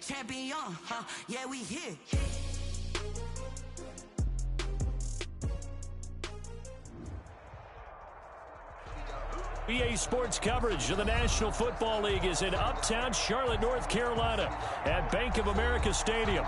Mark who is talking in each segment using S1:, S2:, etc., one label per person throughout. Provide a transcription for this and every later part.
S1: champion, huh? Yeah, we here.
S2: EA Sports coverage of the National Football League is in uptown Charlotte, North Carolina at Bank of America Stadium.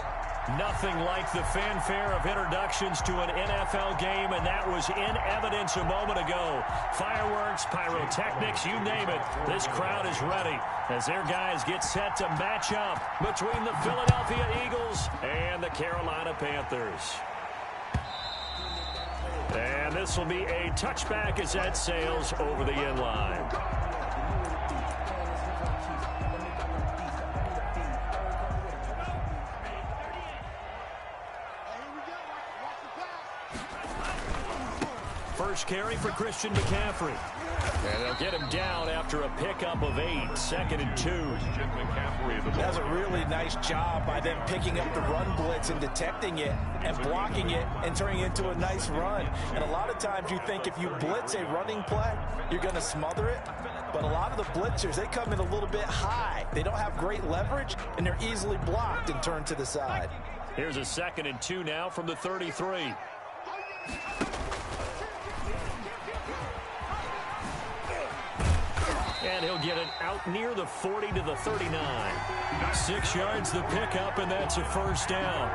S2: Nothing like the fanfare of introductions to an NFL game, and that was in evidence a moment ago. Fireworks, pyrotechnics, you name it. This crowd is ready as their guys get set to match up between the Philadelphia Eagles and the Carolina Panthers. And this will be a touchback as that sails over the end line. First carry for Christian McCaffrey. And they'll get him down after a pickup of 8, 2nd and 2.
S3: That's a really nice job by them picking up the run blitz and detecting it and blocking it and turning it into a nice run. And a lot of times you think if you blitz a running play, you're going to smother it. But a lot of the blitzers, they come in a little bit high. They don't have great leverage, and they're easily blocked and turned to the side.
S2: Here's a 2nd and 2 now from the 33. And he'll get it out near the 40 to the 39. 6 yards the pickup, and that's a first down.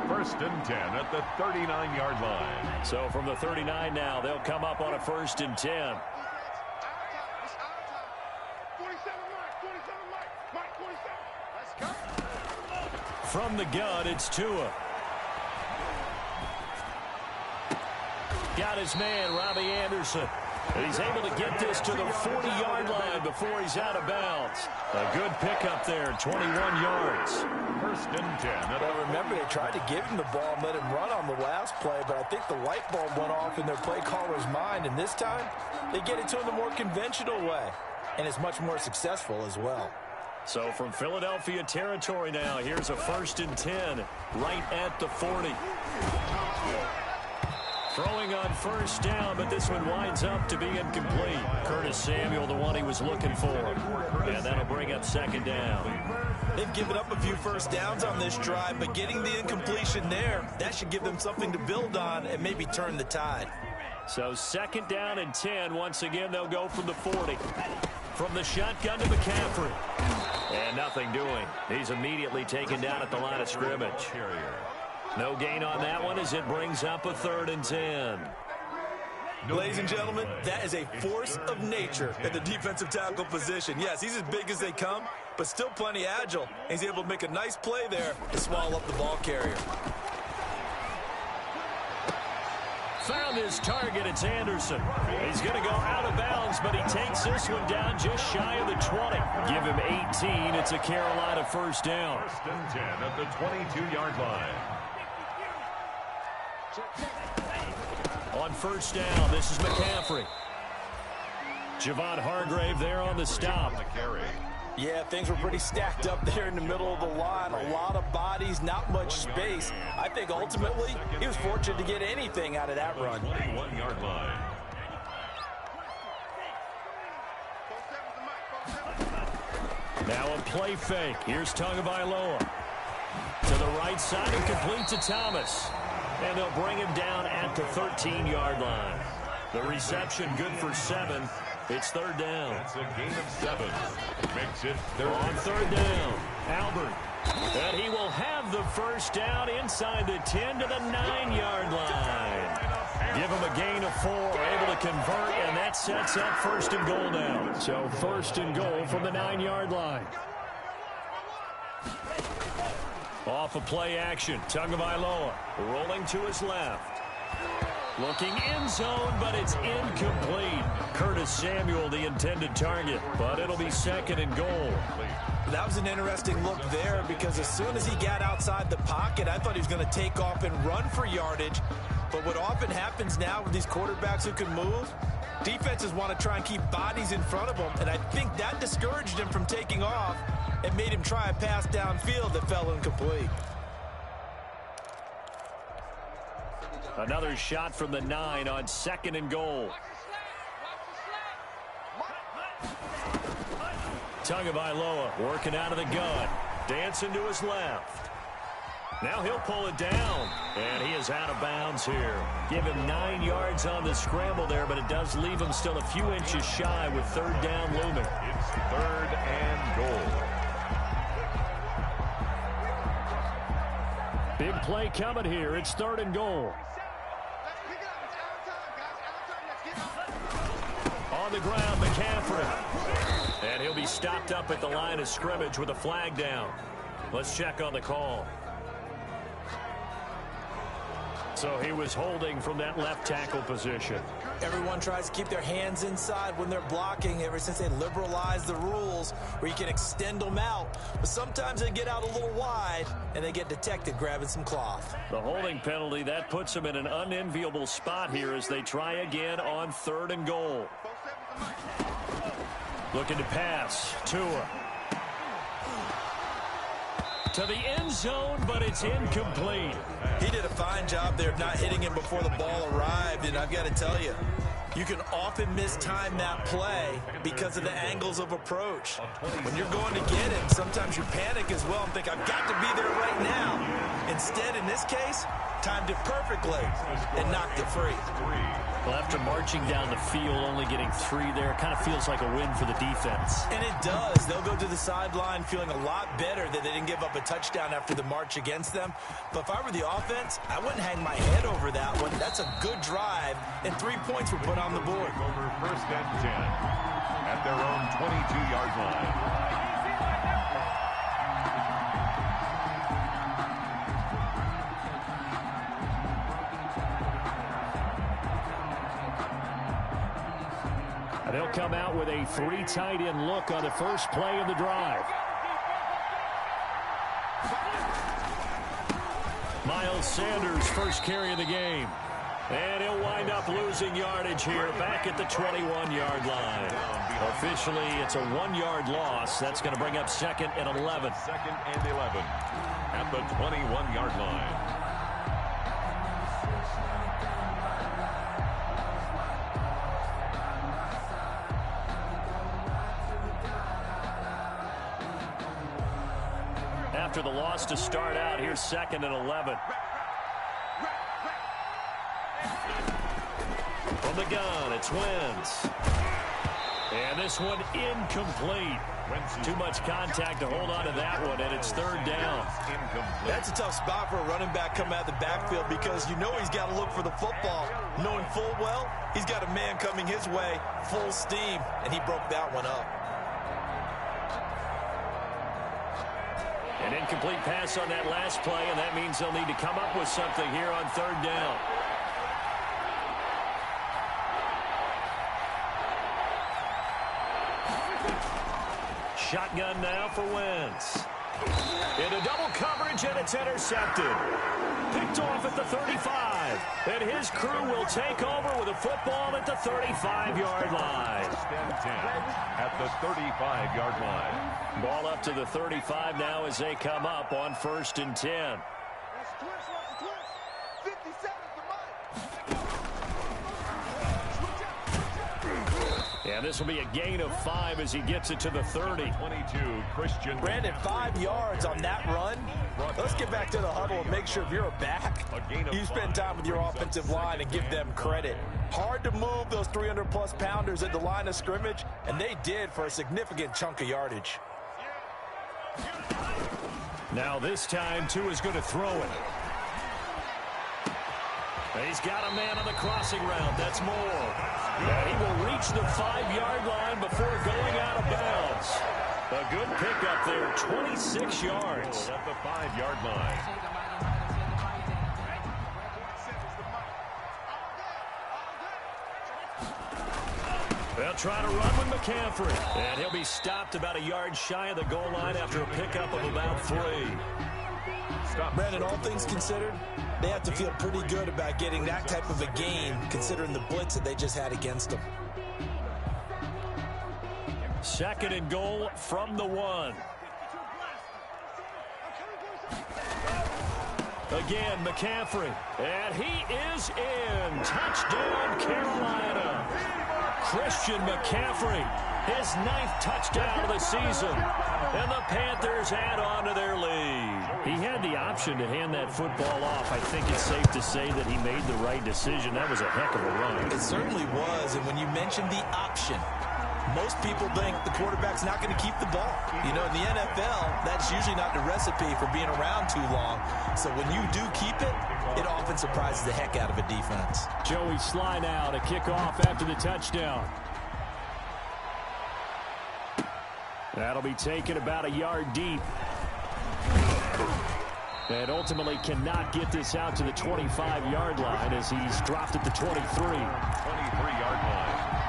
S4: 1st and 10 at the 39-yard line.
S2: So from the 39 now, they'll come up on a 1st and 10. From the gun, it's Tua. Got his man, Robbie Anderson. And he's able to get this to the 40-yard line before he's out of bounds. A good pickup there, 21 yards.
S4: 1st and 10.
S3: Well, remember, they tried to give him the ball and let him run on the last play, but I think the light bulb went off in their play caller's mind, and this time they get it to him the more conventional way, and it's much more successful as well.
S2: So from Philadelphia territory now, here's a 1st and 10 right at the 40. Throwing on 1st down, but this one winds up to be incomplete. Curtis Samuel, the one he was looking for. And that'll bring up 2nd down.
S3: They've given up a few 1st downs on this drive, but getting the incompletion there, that should give them something to build on and maybe turn the tide.
S2: So 2nd down and 10. Once again, they'll go from the 40. From the shotgun to McCaffrey. And nothing doing. He's immediately taken down at the line of scrimmage. No gain on that one as it brings up a 3rd and 10.
S3: Ladies and gentlemen, that is a force of nature at the defensive tackle position. Yes, he's as big as they come, but still plenty agile. He's able to make a nice play there to swallow up the ball carrier.
S2: Found his target. It's Anderson. He's going to go out of bounds, but he takes this one down just shy of the 20. Give him 18. It's a Carolina 1st down.
S4: 1st and 10 at the 22-yard line.
S2: On 1st down, this is McCaffrey. Javon Hargrave there on the stop.
S3: Yeah, things were pretty stacked up there in the middle of the line. A lot of bodies, not much space. I think ultimately he was fortunate to get anything out of that run.
S4: 21-yard line.
S2: Now a play fake. Here's Tagovailoa. To the right side and complete to Thomas. And they'll bring him down at the 13-yard line. The reception good for 7. It's 3rd down.
S4: It's a gain of 7. Makes it
S2: they're on 3rd down. Albert. And he will have the 1st down inside the 10 to the 9-yard line. Give him a gain of 4. Able to convert, and that sets up 1st and goal now. So 1st and goal from the 9-yard line. Off of play action, Tagovailoa rolling to his left. Looking end zone, but it's incomplete. Curtis Samuel, the intended target, but it'll be 2nd and goal.
S3: That was an interesting look there because as soon as he got outside the pocket, I thought he was going to take off and run for yardage. But what often happens now with these quarterbacks who can move, defenses want to try and keep bodies in front of them, and I think that discouraged him from taking off and made him try a pass downfield that fell incomplete.
S2: Another shot from the 9 on 2nd and goal. Tagovailoa working out of the gun. Dancing to his left. Now he'll pull it down. And he is out of bounds here. Give him 9 yards on the scramble there, but it does leave him still a few inches shy with third down looming.
S4: It's 3rd and goal.
S2: Big play coming here. It's 3rd and goal. On the ground, McCaffrey. And he'll be stopped up at the line of scrimmage with a flag down. Let's check on the call. So he was holding from that left tackle position.
S3: Everyone tries to keep their hands inside when they're blocking ever since they liberalized the rules where you can extend them out. But sometimes they get out a little wide and they get detected grabbing some cloth.
S2: The holding penalty, that puts them in an unenviable spot here as they try again on 3rd and goal. Looking to pass. Tua. To the end zone, but it's incomplete.
S3: He did a fine job there of not hitting him before the ball arrived, and I've got to tell you, you can often mistime that play because of the angles of approach. When you're going to get him, sometimes you panic as well and think, I've got to be there right now. Instead, in this case, timed it perfectly and knocked it free.
S2: Well, after marching down the field, only getting 3 there, it kind of feels like a win for the defense.
S3: And it does. They'll go to the sideline feeling a lot better that they didn't give up a touchdown after the march against them. But if I were the offense, I wouldn't hang my head over that one. That's a good drive, and 3 points were put on the board.
S4: Over 1st and 10 at their own 22-yard line.
S2: They'll come out with a 3 tight end look on the first play of the drive. Miles Sanders first carry of the game. And he'll wind up losing yardage here back at the 21-yard line. Officially, it's a 1-yard loss. That's going to bring up 2nd and 11.
S4: 2nd and 11 at the 21-yard line.
S2: After the loss to start out, here's 2nd and 11. From the gun, it's Wentz. And this one incomplete. Too much contact to hold on to that one, and it's 3rd down.
S3: That's a tough spot for a running back coming out of the backfield because you know he's got to look for the football, knowing full well he's got a man coming his way full steam, and he broke that one up.
S2: An incomplete pass on that last play, and that means they'll need to come up with something here on 3rd down. Shotgun now for Wentz. Into double coverage, and it's intercepted. Picked off at the 35. And his crew will take over with a football at the 35-yard line.
S4: At the 35-yard line.
S2: Ball up to the 35 now as they come up on 1st and 10. And this will be a gain of 5 as he gets it to the 30.
S4: 22, Christian.
S3: Brandon, 5 yards on that run. Let's get back to the huddle and make sure if you're a back, you spend time with your offensive line and give them credit. Hard to move those 300-plus pounders at the line of scrimmage, and they did for a significant chunk of yardage.
S2: Now this time, Tua is going to throw it. He's got a man on the crossing route. That's Moore. And he will reach the 5-yard line before going out of bounds. A good pickup there, 26 yards.
S4: At the 5-yard line.
S2: They'll try to run with McCaffrey. And he'll be stopped about a yard shy of the goal line after a pickup of about 3.
S3: Brandon, all things considered, they have to feel pretty good about getting that type of a gain, considering the blitz that they just had against them.
S2: 2nd and goal from the 1. Again, McCaffrey. And he is in. Touchdown, Carolina. Christian McCaffrey His 9th touchdown of the season. And the Panthers add on to their lead. He had the option to hand that football off. I think it's safe to say that he made the right decision. That was a heck of a run.
S3: It certainly was. And when you mentioned the option, most people think the quarterback's not going to keep the ball. You know, in the NFL, that's usually not the recipe for being around too long. So when you do keep it, it often surprises the heck out of a defense.
S2: Joey Sly now to kick off after the touchdown. That'll be taken about a yard deep. And ultimately cannot get this out to the 25-yard line as he's dropped at the 23.
S4: 23-yard line.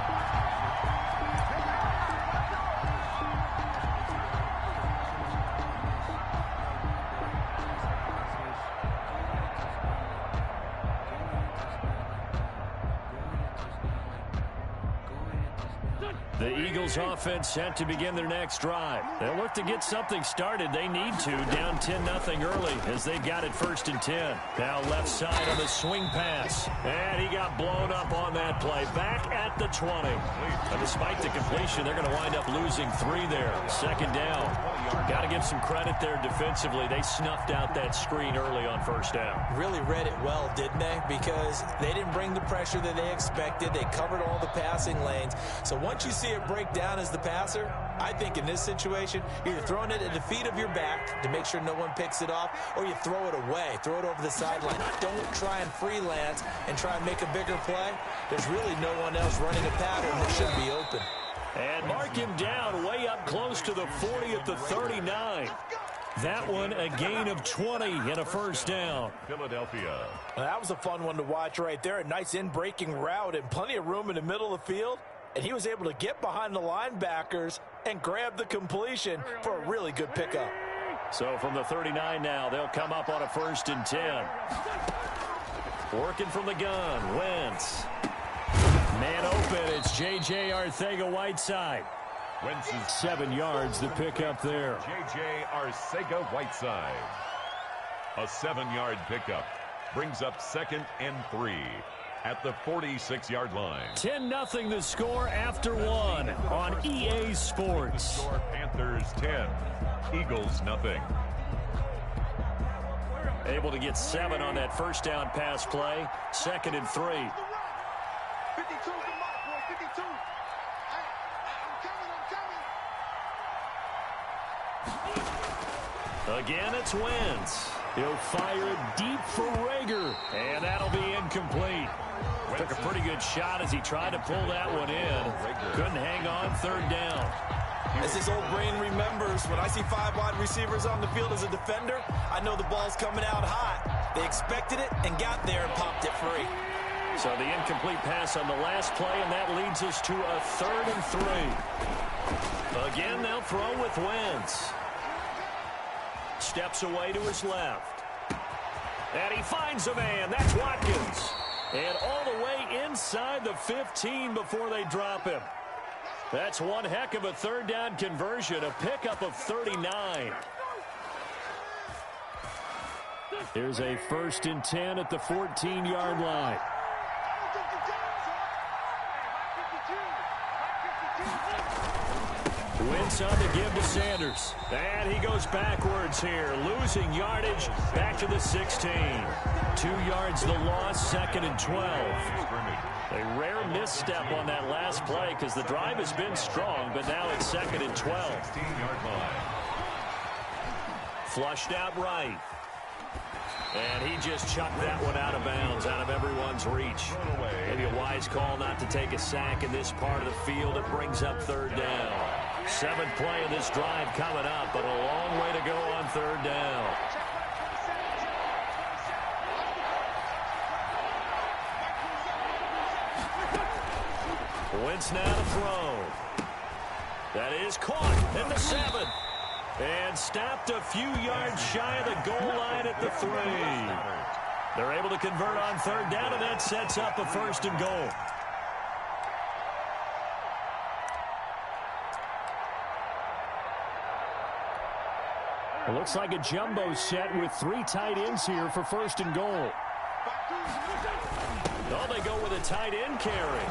S2: The Eagles offense set to begin their next drive. They'll look to get something started. They need to. Down 10-0 early as they've got it 1st and 10. Now left side on the swing pass. And he got blown up on that play. Back at the 20. And despite the completion, they're going to wind up losing 3 there. 2nd down. Got to give some credit there defensively. They snuffed out that screen early on 1st down.
S3: Really read it well, didn't they? Because they didn't bring the pressure that they expected. They covered all the passing lanes. So once you see it break down as the passer, I think in this situation, you're either throwing it at the feet of your back to make sure no one picks it off, or you throw it away, throw it over the sideline. Don't try and freelance and try and make a bigger play. There's really no one else running a pattern that should be open.
S2: And mark him down way up close to the 40 at the 39. That one a gain of 20 and a 1st down.
S4: Philadelphia.
S3: That was a fun one to watch right there. A nice in-breaking route and plenty of room in the middle of the field. And he was able to get behind the linebackers and grab the completion for a really good pickup.
S2: So from the 39 now, they'll come up on a 1st and 10. Working from the gun, Wentz. Man open, it's J.J. Arcega-Whiteside.
S4: Wentz is
S2: 7 yards to pick up there.
S4: J.J. Arcega-Whiteside. A 7-yard pickup brings up 2nd and 3. At the 46-yard line.
S2: 10-0 the score after 1 on EA Sports.
S4: Panthers 10, Eagles nothing.
S2: Able to get 7 on that 1st down pass play. 2nd and 3.
S5: 52 to mark, boy, 52. I'm coming.
S2: Again, it's Wentz. He'll fire it deep for Rager, and that'll be incomplete. Took a pretty good shot as he tried to pull that one in. Couldn't hang on 3rd down.
S3: As his old brain remembers, when I see 5 wide receivers on the field as a defender, I know the ball's coming out hot. They expected it and got there and popped it free.
S2: So the incomplete pass on the last play, and that leads us to a 3rd and 3. Again, they'll throw with Wentz. Steps away to his left. And he finds a man. That's Watkins. And all the way inside the 15 before they drop him. That's one heck of a 3rd down conversion, a pickup of 39. Here's a 1st and 10 at the 14-yard line. Wentz on the give to Sanders. And he goes backwards here, losing yardage back to the 16. 2 yards the loss, 2nd and 12. A rare misstep on that last play because the drive has been strong, but now it's 2nd and 12.
S4: 16-yard line.
S2: Flushed out right. And he just chucked that one out of bounds, out of everyone's reach. Maybe a wise call not to take a sack in this part of the field. It brings up 3rd down. 7th play of this drive coming up, but a long way to go on 3rd down. Wentz now to throw. That is caught at the 7. And stopped a few yards shy of the goal line at the 3. They're able to convert on 3rd down, and that sets up a 1st and goal. It looks like a jumbo set with 3 tight ends here for 1st and goal. Oh, they go with a tight end carry.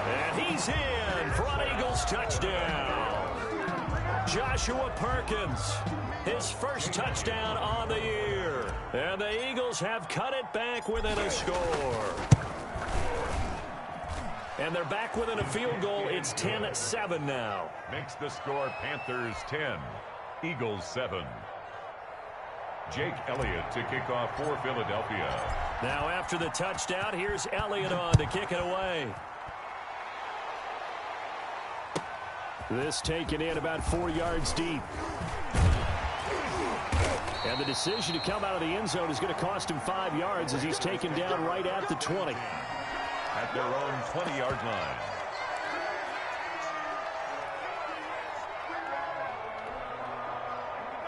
S2: And he's in for an Eagles touchdown. Joshua Perkins, his first touchdown on the year. And the Eagles have cut it back within a score. And they're back within a field goal. It's 10-7 now.
S4: Makes the score Panthers 10, Eagles 7. Jake Elliott to kick off for Philadelphia.
S2: Now after the touchdown, here's Elliott on to kick it away. This taken in about 4 yards deep. And the decision to come out of the end zone is going to cost him 5 yards as he's taken down right at the 20.
S4: At their own 20-yard line.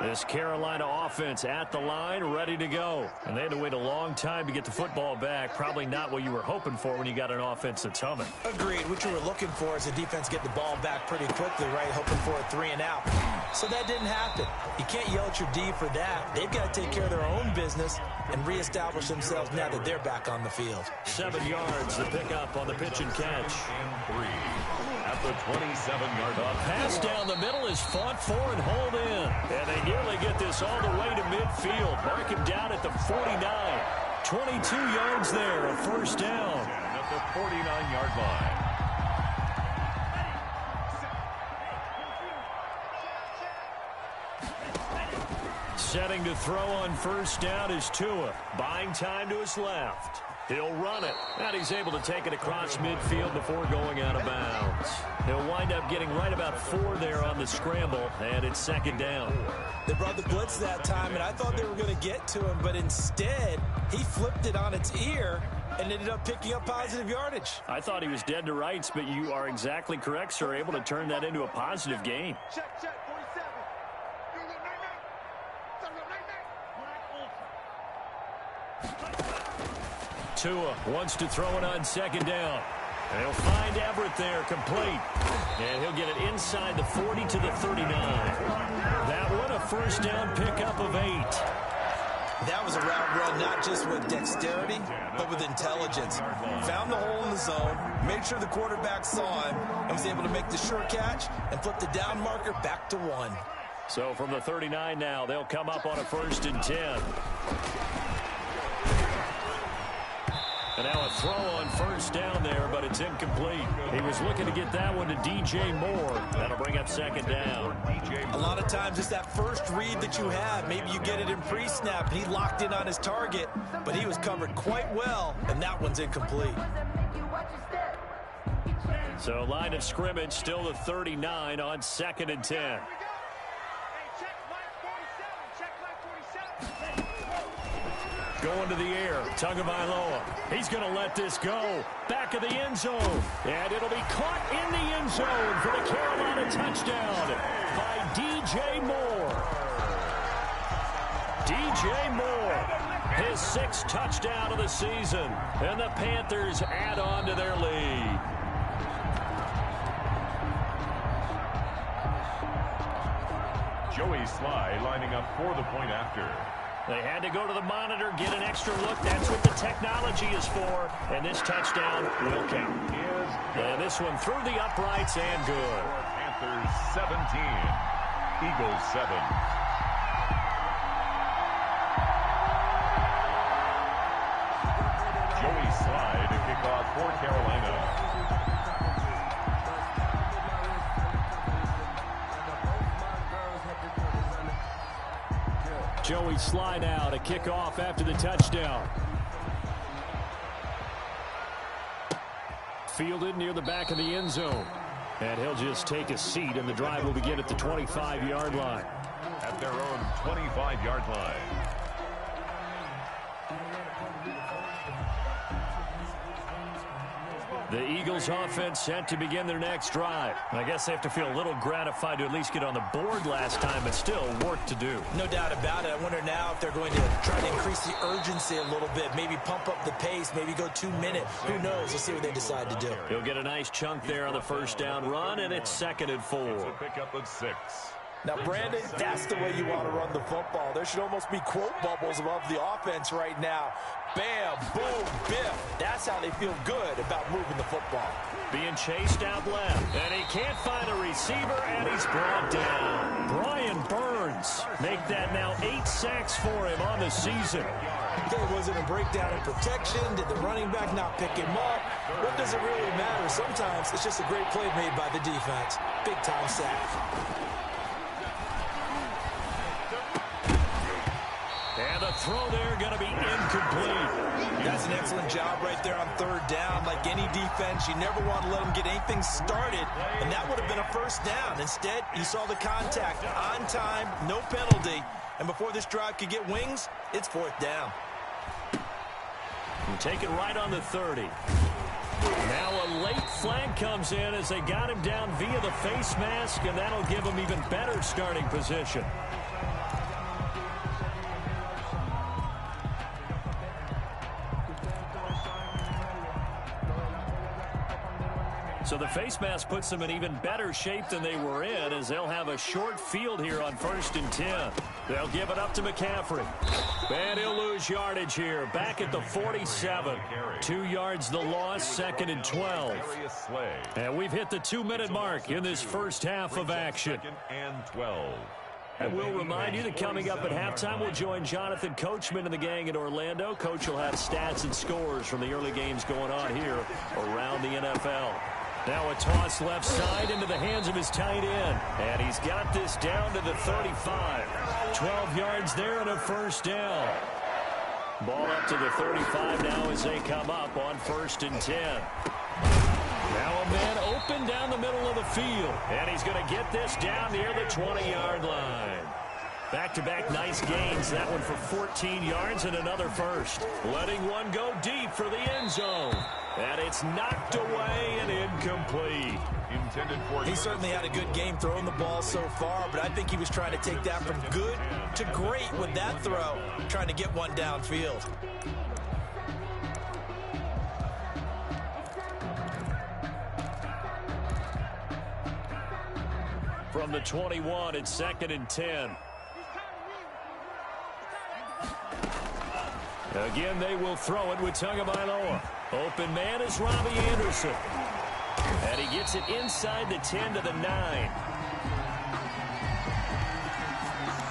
S2: This Carolina offense at the line, ready to go. And they had to wait a long time to get the football back. Probably not what you were hoping for when you got an offense that's humming.
S3: Agreed. What you were looking for is the defense get the ball back pretty quickly, right? Hoping for a 3 and out. So that didn't happen. You can't yell at your D for that. They've got to take care of their own business and reestablish themselves now that they're back on the field.
S2: 7 yards, the pickup on the pitch and catch.
S4: And 3 at the 27-yard line.
S2: Pass down the middle is fought for and hauled in. And they nearly get this all the way to midfield. Mark him down at the 49. 22 yards there, a first down.
S4: At the 49-yard line.
S2: Setting to throw on first down is Tua. Buying time to his left. He'll run it. And he's able to take it across midfield before going out of bounds. He'll wind up getting right about 4 there on the scramble, and it's second down.
S3: They brought the blitz that time, and I thought they were going to get to him, but instead, he flipped it on its ear and ended up picking up positive yardage.
S2: I thought he was dead to rights, but you are exactly correct, sir. Able to turn that into a positive gain.
S5: Check, 47.
S2: Tua wants to throw it on second down. And he'll find Everett there, complete. And he'll get it inside the 40 to the 39. That one, a first down pickup of 8.
S3: That was a route run, not just with dexterity, but with intelligence. Found the hole in the zone, made sure the quarterback saw him, and was able to make the sure catch and flip the down marker back to 1.
S2: So from the 39 now, they'll come up on a 1st and 10. And now a throw on first down there, but it's incomplete. He was looking to get that one to DJ Moore. That'll bring up second down.
S3: A lot of times it's that first read that you have. Maybe you get it in pre-snap, and he locked in on his target, but he was covered quite well, and that one's incomplete.
S2: So line of scrimmage still the 39 on 2nd and 10. Going to the air, Tagovailoa. He's going to let this go. Back of the end zone. And it'll be caught in the end zone for the Carolina touchdown by DJ Moore. DJ Moore, his 6th touchdown of the season. And the Panthers add on to their lead.
S4: Joey Sly lining up for the point after.
S2: They had to go to the monitor, get an extra look. That's what the technology is for. And this touchdown will count. And this one through the uprights and good.
S4: Panthers 17, Eagles 7. Joey Sly to kick off for Carolina.
S2: Joey Sly now to kick off after the touchdown. Fielded near the back of the end zone. And he'll just take a seat, and the drive will begin at the 25-yard line.
S4: At their own 25-yard line.
S2: The Eagles offense set to begin their next drive. I guess they have to feel a little gratified to at least get on the board last time, but still work to do.
S3: No doubt about it. I wonder now if they're going to try to increase the urgency a little bit, maybe pump up the pace, maybe go 2 minute. Who knows? We'll see what they decide to do.
S2: He'll get a nice chunk there on the first down run, and it's 2nd and 4.
S4: It's a pickup of 6.
S3: Now, Brandon, that's the way you want to run the football. There should almost be quote bubbles above the offense right now. Bam, boom, biff. That's how they feel good about moving the football.
S2: Being chased out left, and he can't find a receiver, and he's brought down. Brian Burns make that now 8 sacks for him on the season.
S3: Okay, was it a breakdown in protection? Did the running back not pick him up? What does it really matter? Sometimes it's just a great play made by the defense. Big-time sack.
S2: And the throw there going to be incomplete.
S3: That's an excellent job right there on third down. Like any defense, you never want to let them get anything started, and that would have been a first down. Instead, you saw the contact on time, no penalty, and before this drive could get wings, it's fourth down.
S2: And take it right on the 30. Now a late flag comes in as they got him down via the face mask, and that'll give him even better starting position. So the face mask puts them in even better shape than they were in, as they'll have a short field here on 1st and 10. They'll give it up to McCaffrey. And he'll lose yardage here. Back at the 47. 2 yards the loss, 2nd and 12. And we've hit the 2-minute mark in this first half of action.
S4: 2nd and 12.
S2: And we'll remind you that coming up at halftime, we'll join Jonathan Coachman and the gang in Orlando. Coach will have stats and scores from the early games going on here around the NFL. Now a toss left side into the hands of his tight end. And he's got this down to the 35. 12 yards there and a first down. Ball up to the 35 now as they come up on 1st and 10. Now a man open down the middle of the field. And he's going to get this down near the 20-yard line. Back-to-back nice gains. That one for 14 yards and another first. Letting one go deep for the end zone. And it's knocked away and incomplete.
S3: He certainly had a good game throwing the ball so far, but I think he was trying to take that from good to great with that throw, trying to get one downfield.
S2: From the 21, it's 2nd and 10. Again, they will throw it with Tagovailoa. Open man is Robbie Anderson. And he gets it inside the 10 to the 9.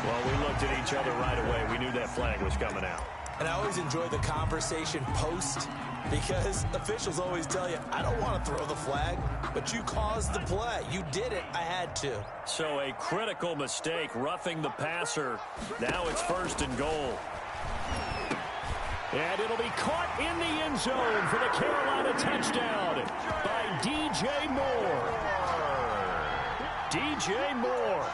S2: Well, we looked at each other right away. We knew that flag was coming out.
S3: And I always enjoy the conversation post, because officials always tell you, I don't want to throw the flag, but you caused the play. You did it. I had to.
S2: So a critical mistake, roughing the passer. Now it's 1st and goal. And it'll be caught in the end zone for the Carolina touchdown by DJ Moore. DJ Moore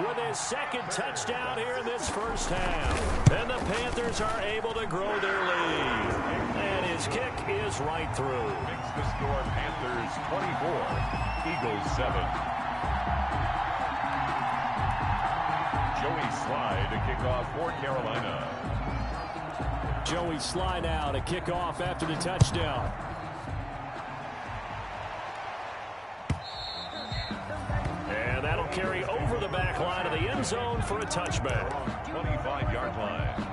S2: with his 2nd touchdown here in this first half. And the Panthers are able to grow their lead. And his kick is right through.
S4: Makes the score Panthers 24, Eagles 7. Joey Slye to kick off for Carolina.
S2: Joey Slye now to kick off after the touchdown. And that'll carry over the back line of the end zone for a touchback.
S4: 25-yard line.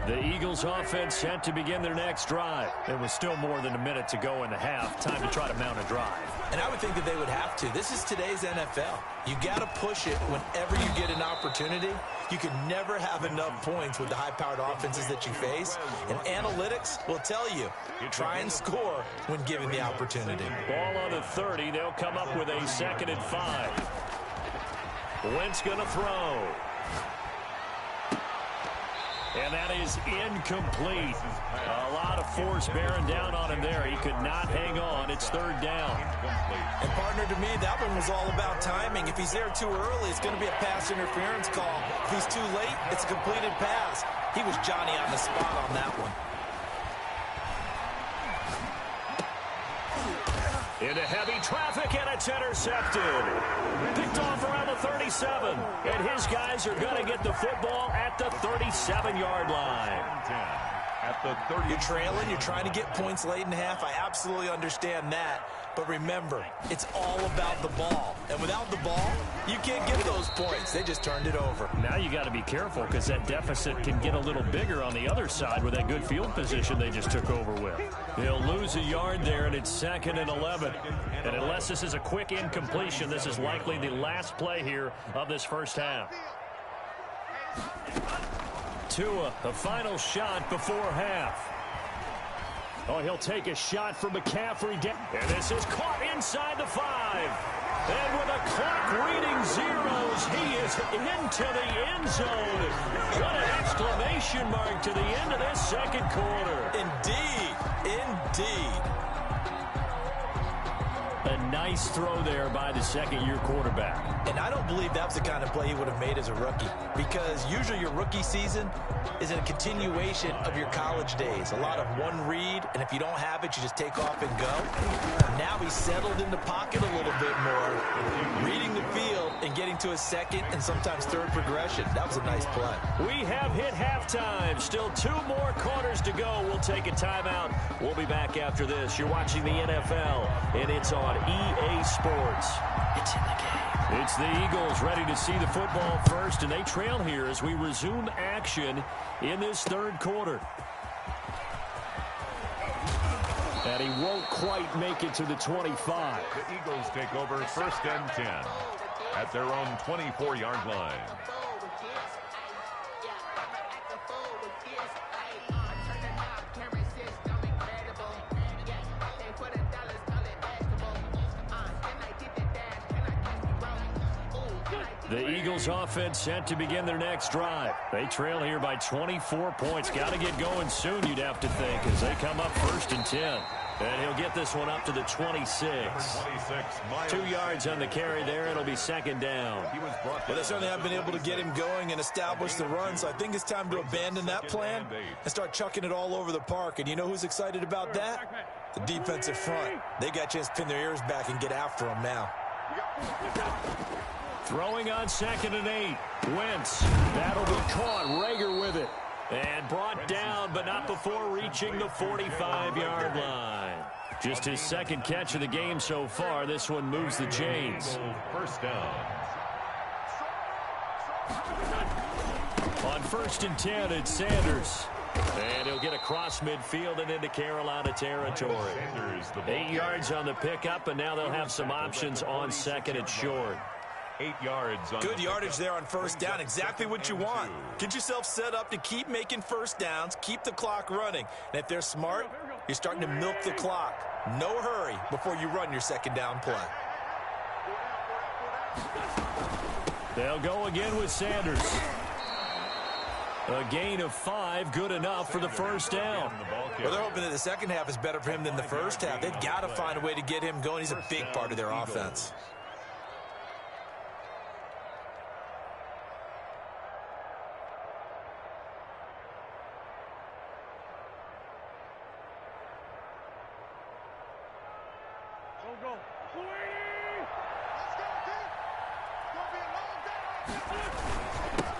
S2: The Eagles offense set to begin their next drive. There was still more than a minute to go in the half. Time to try to mount a drive.
S3: And I would think that they would have to. This is today's NFL. You got to push it whenever you get an opportunity. You can never have enough points with the high-powered offenses that you face. And analytics will tell you, try and score when given the opportunity.
S2: Ball on the 30. They'll come up with a 2nd and 5. Wentz going to throw. And that is incomplete. A lot of force bearing down on him there. He could not hang on. It's 3rd down.
S3: And partner, to me, that one was all about timing. If he's there too early, it's going to be a pass interference call. If he's too late, it's a completed pass. He was Johnny on the spot on that one.
S2: Into heavy traffic, and it's intercepted. Picked off around the 37. And his guys are going to get the football at the 37-yard line.
S4: At the 30.
S3: You're trailing, you're trying to get points late in the half. I absolutely understand that. But remember, it's all about the ball. And without the ball, you can't get those points. They just turned it over.
S2: Now you got to be careful because that deficit can get a little bigger on the other side with that good field position they just took over with. They'll lose a yard there, and it's 2nd and 11. And unless this is a quick incompletion, this is likely the last play here of this first half. Tua, the final shot before half. Oh, he'll take a shot from McCaffrey. And this is caught inside the 5. And with a clock reading zeros, he is into the end zone. What an exclamation mark to the end of this second quarter.
S3: Indeed. Indeed.
S2: A nice throw there by the second-year quarterback.
S3: And I don't believe that's the kind of play he would have made as a rookie, because usually your rookie season is a continuation of your college days. A lot of one read, and if you don't have it, you just take off and go. Now he's settled in the pocket a little bit more, reading the field and getting to a second and sometimes third progression. That was a nice play.
S2: We have hit halftime. Still 2 more quarters to go. We'll take a timeout. We'll be back after this. You're watching the NFL, and it's on EA Sports. It's in the game. It's the Eagles ready to see the football first, and they trail here as we resume action in this third quarter. And he won't quite make it to the 25.
S4: The Eagles take over 1st and 10 at their own 24-yard line.
S2: The Eagles offense set to begin their next drive. They trail here by 24 points. Got to get going soon, you'd have to think, as they come up 1st and 10. And he'll get this one up to the 26. 2 yards on the carry there. It'll be 2nd down.
S3: Well, they certainly have been able to get him going and establish the run, so I think it's time to abandon that plan and start chucking it all over the park. And you know who's excited about that? The defensive front. They got a chance to pin their ears back and get after him now.
S2: Throwing on 2nd and 8. Wentz. That'll be caught. Rager with it. And brought down, but not before reaching the 45-yard line. Just his 2nd catch of the game so far. This one moves the chains.
S4: 1st down.
S2: On 1st and 10, it's Sanders. And he'll get across midfield and into Carolina territory. 8 yards on the pickup, and now they'll have some options on 2nd and short.
S4: 8 yards.
S3: Good yardage there on 1st down. Exactly what you want. Get yourself set up to keep making 1st downs, keep the clock running. And if they're smart, you're starting to milk the clock. No hurry before you run your 2nd down play.
S2: They'll go again with Sanders. A gain of 5, good enough for the 1st down.
S3: Well, they're hoping that the second half is better for him than the first half. They've got to find a way to get him going. He's a big part of their offense.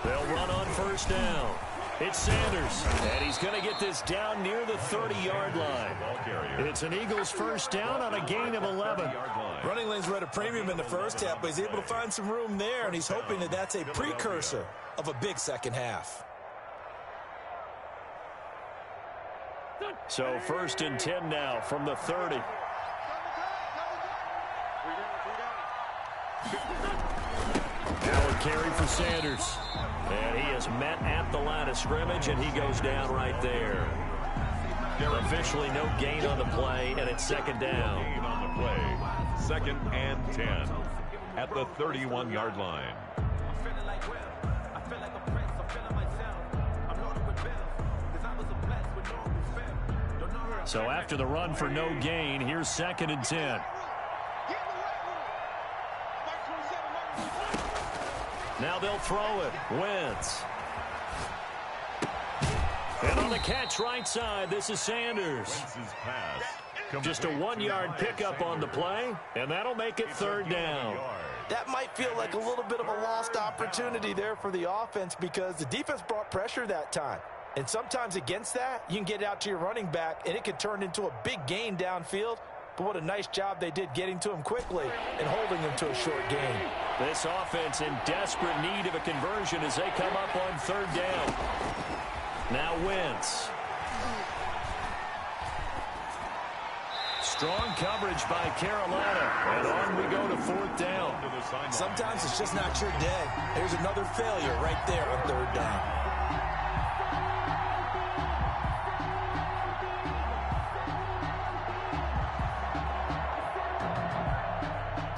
S2: They'll run on 1st down. It's Sanders, and he's going to get this down near the 30-yard line. It's an Eagles 1st down on a gain of 11.
S3: Running lanes were at a premium in the first half, but he's able to find some room there, and he's hoping that that's a precursor of a big second half.
S2: So 1st and 10 now from the 30. Now a carry for Sanders. And he is met at the line of scrimmage, and he goes down right there. Officially no gain on the play, and it's 2nd down.
S4: Gain on the play. 2nd and 10 at the 31-yard line.
S2: So after the run for no gain, here's 2nd and 10. Now they'll throw it. Wentz. And on the catch right side, this is Sanders. Just a 1-yard pickup on the play, and that'll make it 3rd down.
S3: That might feel like a little bit of a lost opportunity there for the offense because the defense brought pressure that time. And sometimes against that, you can get it out to your running back, and it could turn into a big gain downfield. But what a nice job they did getting to him quickly and holding him to a short gain.
S2: This offense in desperate need of a conversion as they come up on 3rd down. Now Wentz. Strong coverage by Carolina. And on we go to 4th down.
S3: Sometimes it's just not your day. There's another failure right there on 3rd down.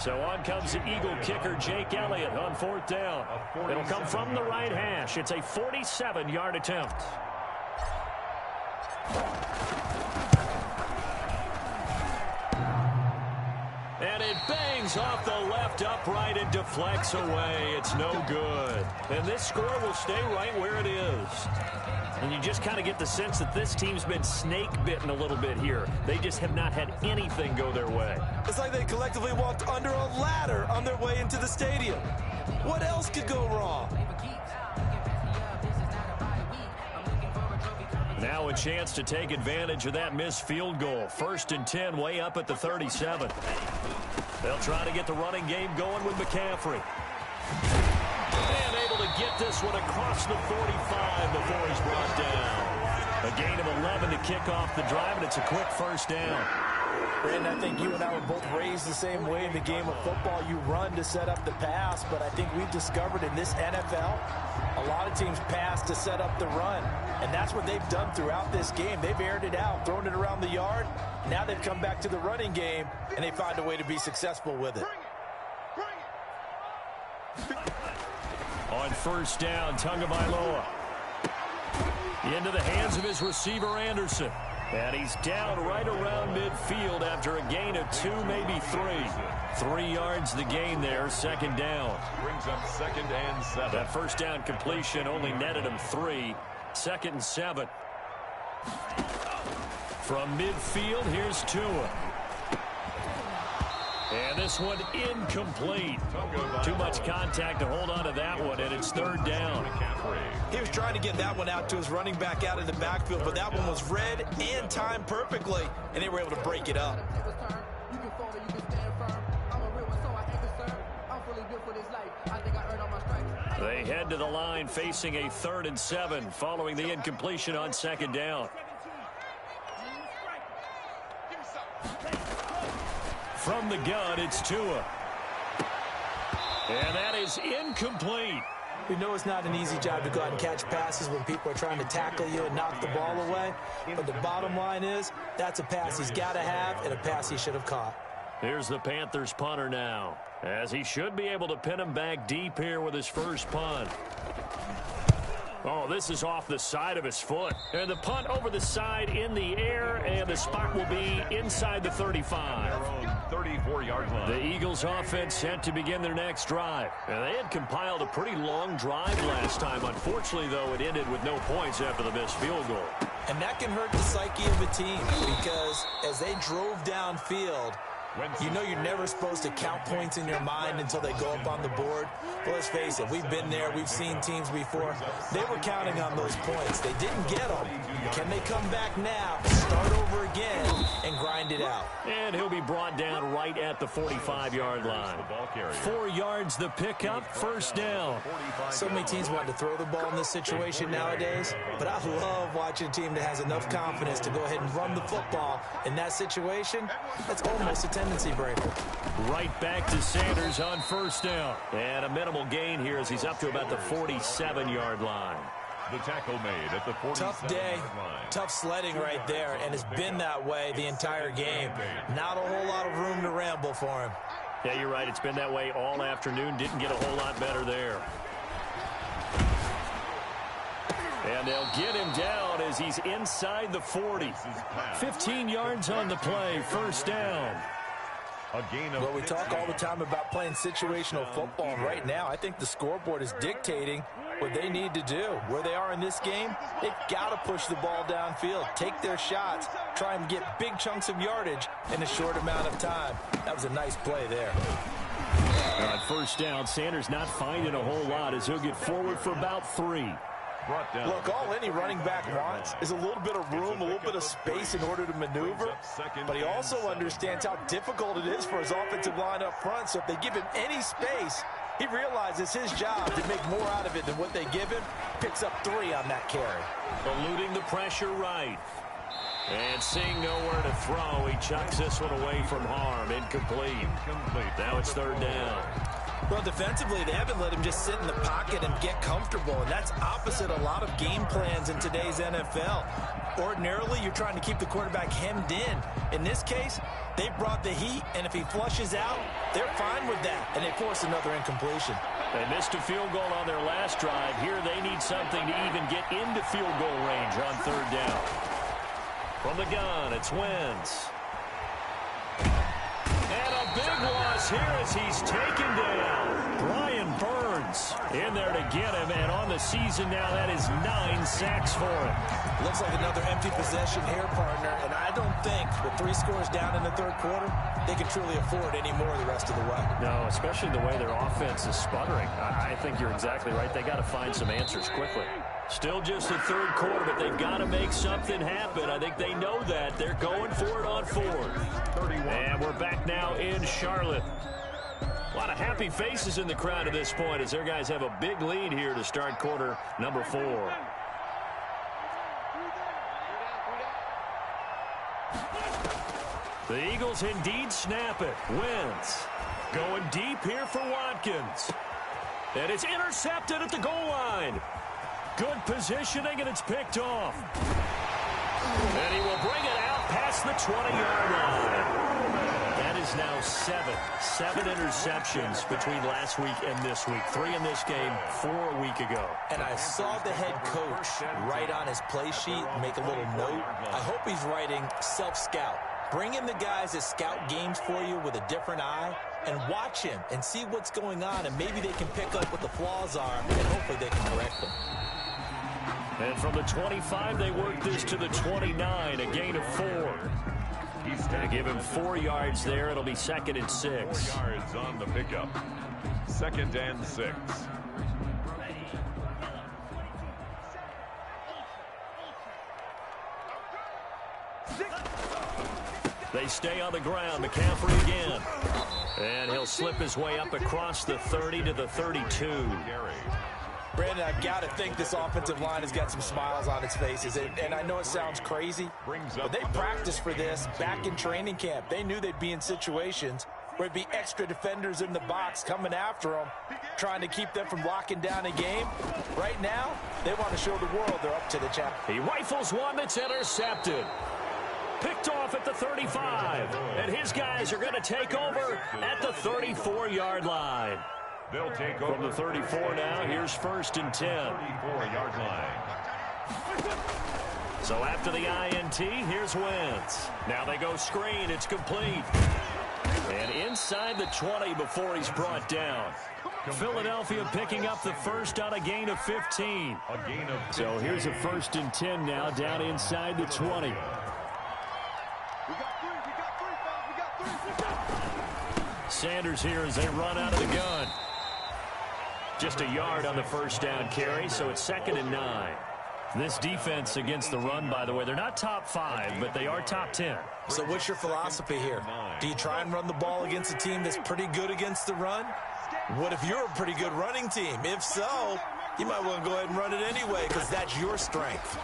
S2: So on comes the Eagle kicker, Jake Elliott, on 4th down. It'll come from the right hash. It's a 47-yard attempt. And it bangs off the left upright and deflects away. It's no good. And this score will stay right where it is. And you just kind of get the sense that this team's been snake-bitten a little bit here. They just have not had anything go their way.
S3: It's like they collectively walked under a ladder on their way into the stadium. What else could go wrong?
S2: Now a chance to take advantage of that missed field goal. 1st and 10, way up at the 37. They'll try to get the running game going with McCaffrey. And able to get this one across the 45 before he's brought down. A gain of 11 to kick off the drive, and it's a quick 1st down.
S3: Brandon, I think you and I were both raised the same way in the game of football. You run to set up the pass, but I think we've discovered in this NFL, a lot of teams pass to set up the run. And that's what they've done throughout this game. They've aired it out, thrown it around the yard. Now they've come back to the running game, and they find a way to be successful with it.
S2: On 1st down, Tagovailoa. Into the hands of his receiver, Anderson. And he's down right around midfield after a gain of 2, maybe 3. 3 yards the gain there, 2nd down.
S4: Brings up 2nd and 7.
S2: That 1st down completion only netted him 3. 2nd and 7. From midfield, here's Tua. And this one incomplete. Too much contact to hold on to that one, and it's 3rd down.
S3: He was trying to get that one out to his running back out of the backfield, but that one was read and timed perfectly, and they were able to break it up.
S2: They head to the line facing a 3rd and 7 following the incompletion on 2nd down. From the gun, it's Tua. And that is incomplete.
S3: We know it's not an easy job to go out and catch passes when people are trying to tackle you and knock the ball away. But the bottom line is, that's a pass he's got to have and a pass he should have caught.
S2: Here's the Panthers punter now, as he should be able to pin him back deep here with his first punt. Oh, this is off the side of his foot. And the punt over the side in the air, and the spot will be inside the 35.
S4: 34-yard line.
S2: The Eagles offense set to begin their next drive. And they had compiled a pretty long drive last time. Unfortunately, though, it ended with no points after the missed field goal.
S3: And that can hurt the psyche of a team because as they drove downfield, you know you're never supposed to count points in your mind until they go up on the board. But let's face it, we've been there. We've seen teams before. They were counting on those points. They didn't get them. Can they come back now, start over again, and grind it out?
S2: And he'll be brought down right at the 45-yard line. 4 yards the pickup, 1st down.
S3: So many teams want to throw the ball in this situation nowadays, but I love watching a team that has enough confidence to go ahead and run the football. In that situation, that's almost a tendency breaker.
S2: Right back to Sanders on 1st down. And a minimal gain here as he's up to about the 47-yard line.
S4: The tackle made at the 47-yard line.
S3: Tough day, tough sledding right there, and it's been that way the entire game. Not a whole lot of room to ramble for him.
S2: Yeah, you're right. It's been that way all afternoon. Didn't get a whole lot better there. And they'll get him down as he's inside the 40. 15 yards on the play, 1st down.
S3: Well, we talk all the time about playing situational football, and right now I think the scoreboard is dictating what they need to do. Where they are in this game, they've got to push the ball downfield, take their shots, try and get big chunks of yardage in a short amount of time. That was a nice play there.
S2: On 1st down, Sanders not finding a whole lot as he'll get forward for about 3.
S4: Brought down.
S3: Look, all any running back wants is a little bit of room, a little bit of space in order to maneuver. But he also understands how difficult it is for his offensive line up front. So if they give him any space, he realizes his job to make more out of it than what they give him. Picks up 3 on that carry.
S2: Eluding the pressure right. And seeing nowhere to throw, he chucks this one away from harm. Incomplete. Now it's 3rd down.
S3: Well, defensively, they haven't let him just sit in the pocket and get comfortable, and that's opposite a lot of game plans in today's NFL. Ordinarily, you're trying to keep the quarterback hemmed in. In this case, they brought the heat, and if he flushes out, they're fine with that, and they force another incompletion.
S2: They missed a field goal on their last drive. Here they need something to even get into field goal range on 3rd down. From the gun, it's Wentz. And a big loss here as he's taken down. Brian Burns in there to get him, and on the season now, that is 9 sacks for him.
S3: Looks like another empty possession here, partner, and I don't think with 3 scores down in the 3rd quarter, they can truly afford any more the rest of the way.
S2: No, especially the way their offense is sputtering. I think you're exactly right. They got to find some answers quickly. Still just the 3rd quarter, but they've got to make something happen. I think they know that. They're going for it on 4th. And we're back now in Charlotte. A lot of happy faces in the crowd at this point as their guys have a big lead here to start quarter number 4. The Eagles indeed snap it. Wentz going deep here for Watkins. And it's intercepted at the goal line. Good positioning, and it's picked off. And he will bring it out past the 20-yard line. That is now 7 interceptions between last week and this week. 3 in this game, 4 a week ago.
S3: And I saw the head coach write on his play sheet, make a little note. I hope he's writing self-scout. Bring in the guys that scout games for you with a different eye and watch him and see what's going on, and maybe they can pick up what the flaws are, and hopefully they can correct them.
S2: And from the 25, they work this to the 29, a gain of 4.
S4: He's
S2: going to give him 4 yards there. It'll be 2nd and 6.
S4: 4 yards on the pickup. 2nd and 6.
S2: They stay on the ground. McCaffrey again. And he'll slip his way up across the 30 to the 32.
S3: Brandon, I've got to think this offensive line has got some smiles on its faces. And I know it sounds crazy, but they practiced for this back in training camp. They knew they'd be in situations where it'd be extra defenders in the box coming after them, trying to keep them from locking down a game. Right now, they want to show the world they're up to the challenge.
S2: He rifles one that's intercepted. Picked off at the 35. And his guys are going to take over at the 34-yard line.
S4: They'll take over
S2: from the 34 now. Here's 1st and 10.
S4: 34-yard line.
S2: So after the INT, here's Wentz. Now they go screen. It's complete. And inside the 20 before he's brought down. Philadelphia picking up the 1st on a gain of 15. So here's a 1st and 10 now down inside the 20. Sanders here as they run out of the gun. Just a yard on the 1st down carry, so it's 2nd and 9. This defense against the run, by the way, they're not top 5, but they are top 10.
S3: So what's your philosophy here? Do you try and run the ball against a team that's pretty good against the run? What if you're a pretty good running team? If so, you might want to go ahead and run it anyway because that's your strength.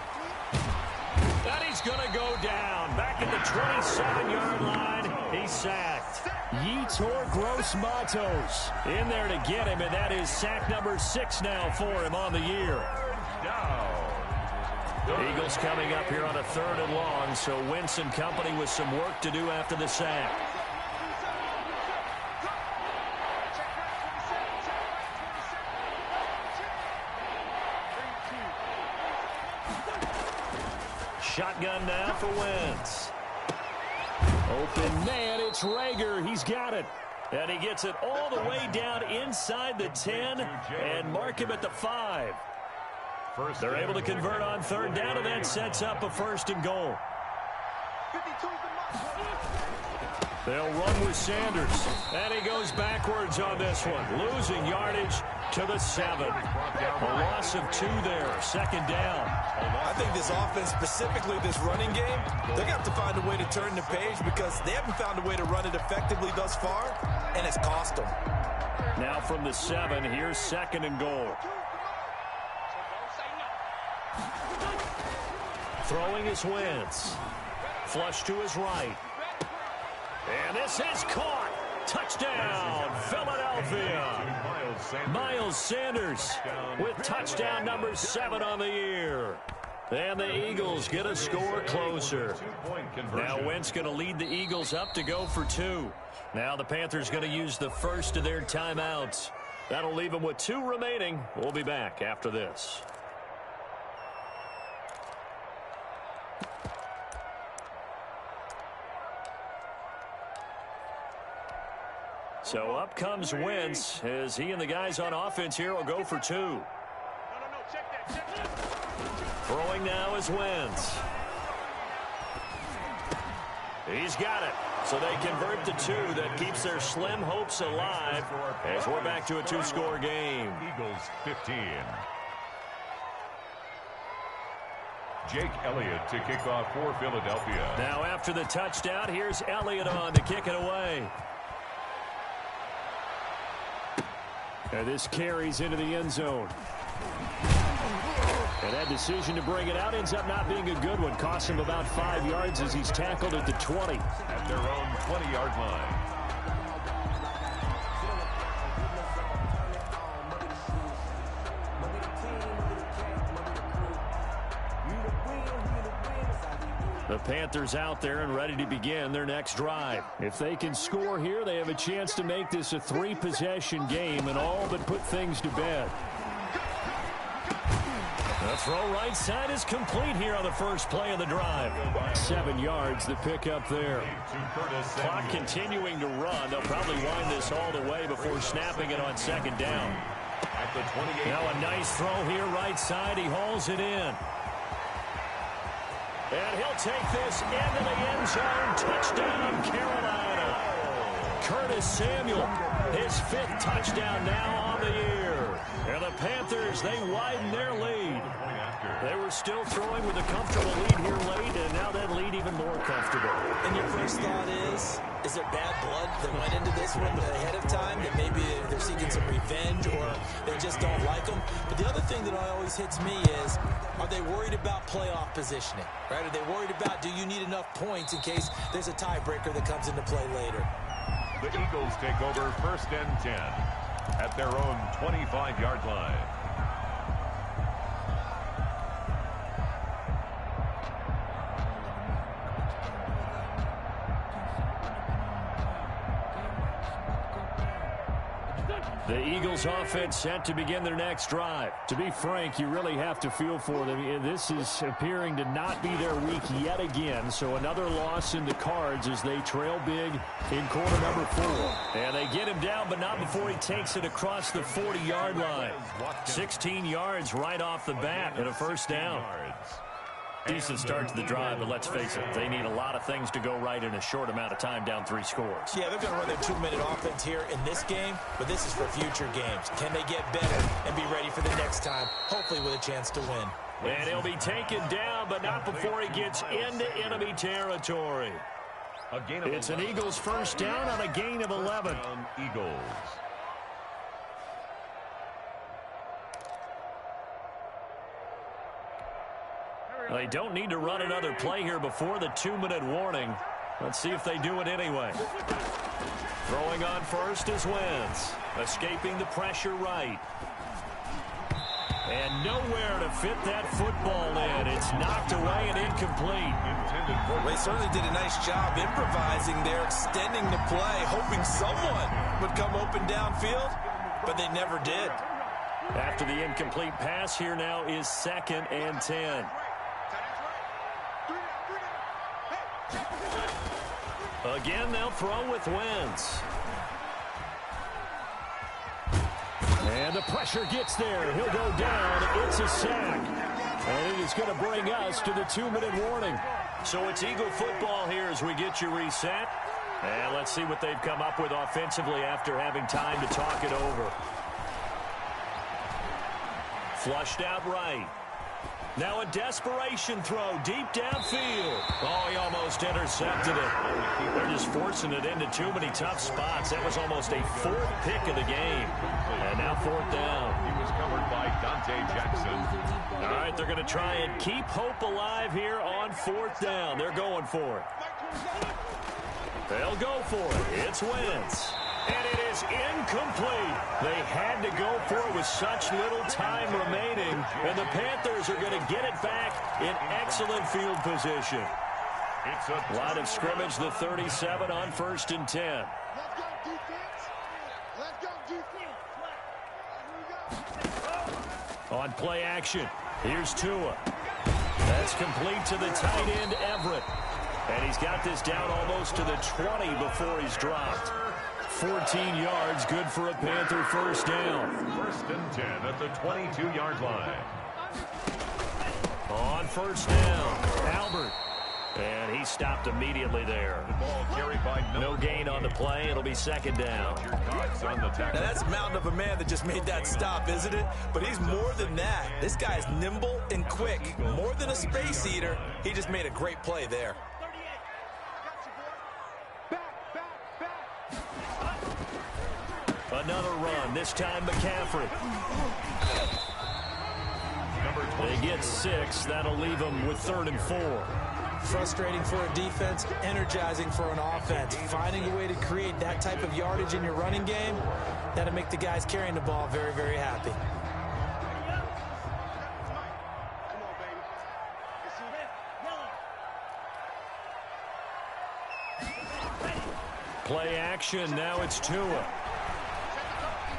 S2: And he's going to go down. Back at the 27-yard line, he's sacked. Yetur Gross-Matos in there to get him, and that is sack number 6 now for him on the year. Eagles coming up here on a 3rd and long, so Wentz and company with some work to do after the sack. Shotgun now for Wentz. Open man, it's Rager. He's got it. And he gets it all the way down inside the 10 and mark him at the 5. They're able to convert on 3rd down, and that sets up a 1st and goal.
S5: 52's the mark.
S2: They'll run with Sanders. And he goes backwards on this one. Losing yardage to the 7. A loss of 2 there. Second down.
S3: I think this offense, specifically this running game, they're going to have to find a way to turn the page because they haven't found a way to run it effectively thus far, and it's cost them.
S2: Now from the 7, here's 2nd and goal. Throwing is Wentz. Flush to his right. And this is caught. Touchdown, Philadelphia. Miles Sanders with touchdown number 7 on the year. And the Eagles get a score closer. Now Wentz going to lead the Eagles up to go for 2. Now the Panthers going to use the first of their timeouts. That'll leave them with 2 remaining. We'll be back after this. So up comes Wentz as he and the guys on offense here will go for 2.
S5: Check that.
S2: Throwing now is Wentz. He's got it. So they convert the 2. That keeps their slim hopes alive as we're back to a 2-score game.
S4: Eagles 15. Jake Elliott to kick off for Philadelphia.
S2: Now after the touchdown, here's Elliott on to kick it away. And this carries into the end zone. And that decision to bring it out ends up not being a good one. Costs him about 5 yards as he's tackled at the 20.
S4: At their own 20-yard line.
S2: The Panthers out there and ready to begin their next drive. If they can score here, they have a chance to make this a 3-possession game and all but put things to bed. The throw right side is complete here on the first play of the drive. 7 yards, the pickup there. Clock continuing to run. They'll probably wind this all the way before snapping it on 2nd down.
S4: At the 28.
S2: Now a nice throw here right side. He hauls it in. And he'll take this into the end zone. Touchdown, Carolina. Curtis Samuel, his 5th touchdown now on the year. And the Panthers, they widen their lead. They were still throwing with a comfortable lead here late, and now that lead even more comfortable.
S3: And your first thought is there bad blood that went into this one ahead of time, that maybe they're seeking some revenge or they just don't like them? But the other thing that always hits me is, are they worried about playoff positioning? Right? Are they worried about, do you need enough points in case there's a tiebreaker that comes into play later?
S4: The Eagles take over 1st and 10 at their own 25-yard line.
S2: The Eagles offense set to begin their next drive. To be frank, you really have to feel for them. This is appearing to not be their week yet again. So another loss in the cards as they trail big in quarter number 4. And they get him down, but not before he takes it across the 40-yard line. 16 yards right off the bat and a first down. Decent start to the drive, but let's face it, they need a lot of things to go right in a short amount of time, down 3 scores.
S3: Yeah, they're going to run their 2-minute offense here in this game, but this is for future games. Can they get better and be ready for the next time, hopefully with a chance to win?
S2: And he'll be taken down, but not before he gets into enemy territory. It's an Eagles first down on a gain of 11.
S4: Eagles.
S2: They don't need to run another play here before the 2-minute warning. Let's see if they do it anyway. Throwing on first is Wentz. Escaping the pressure right. And nowhere to fit that football in. It's knocked away and incomplete.
S3: They certainly did a nice job improvising there, extending the play, hoping someone would come open downfield, but they never did.
S2: After the incomplete pass, here now is 2nd and 10. Again, they'll throw with Wentz. And the pressure gets there. He'll go down. It's a sack. And it is going to bring us to the 2-minute warning. So it's Eagle football here as we get you reset. And let's see what they've come up with offensively after having time to talk it over. Flushed out right. Now a desperation throw deep downfield. Oh, he almost intercepted it. They're just forcing it into too many tough spots. That was almost a fourth pick of the game. And now fourth down.
S4: He was covered by Dante Jackson.
S2: All right, they're going to try and keep hope alive here on fourth down. They're going for it. They'll go for it. It's Wentz. And it is incomplete. They had to go for it with such little time remaining. And the Panthers are going to get it back in excellent field position.
S4: It's a
S2: Line of scrimmage, the 37 on 1st and 10.
S5: Let's go, defense. Let's go, defense.
S2: On play action, here's Tua. That's complete to the tight end, Everett. And he's got this down almost to the 20 before he's dropped. 14 yards, good for a Panther first down.
S4: 1st and 10 at the 22-yard line.
S2: On first down, Albert. And he stopped immediately there.
S4: The ball carried by
S2: No gain on the play. It'll be second down.
S4: Your thoughts on the tackle.
S3: Now, that's a mountain of a man that just made that stop, isn't it? But he's more than that. This guy is nimble and quick. More than a space eater. He just made a great play there.
S2: Another run, this time McCaffrey. They get 6. That'll leave them with 3rd and 4.
S6: Frustrating for a defense, energizing for an offense. Finding a way to create that type of yardage in your running game, that'll make the guys carrying the ball very, very happy.
S2: Play action, now it's Tua.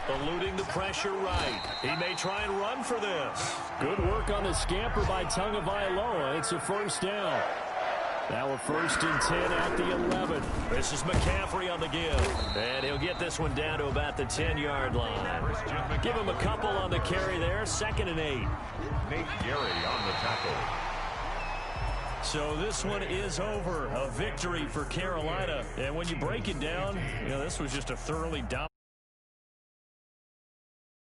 S2: Eluding the pressure right. He may try and run for this. Good work on the scamper by Tagovailoa. It's a first down. Now a 1st and 10 at the 11. This is McCaffrey on the give. And he'll get this one down to about the 10-yard line. Give him a couple on the carry there. 2nd and 8.
S4: Nate Gary on the tackle.
S2: So this one is over. A victory for Carolina. And when you break it down, this was just a thoroughly dominant.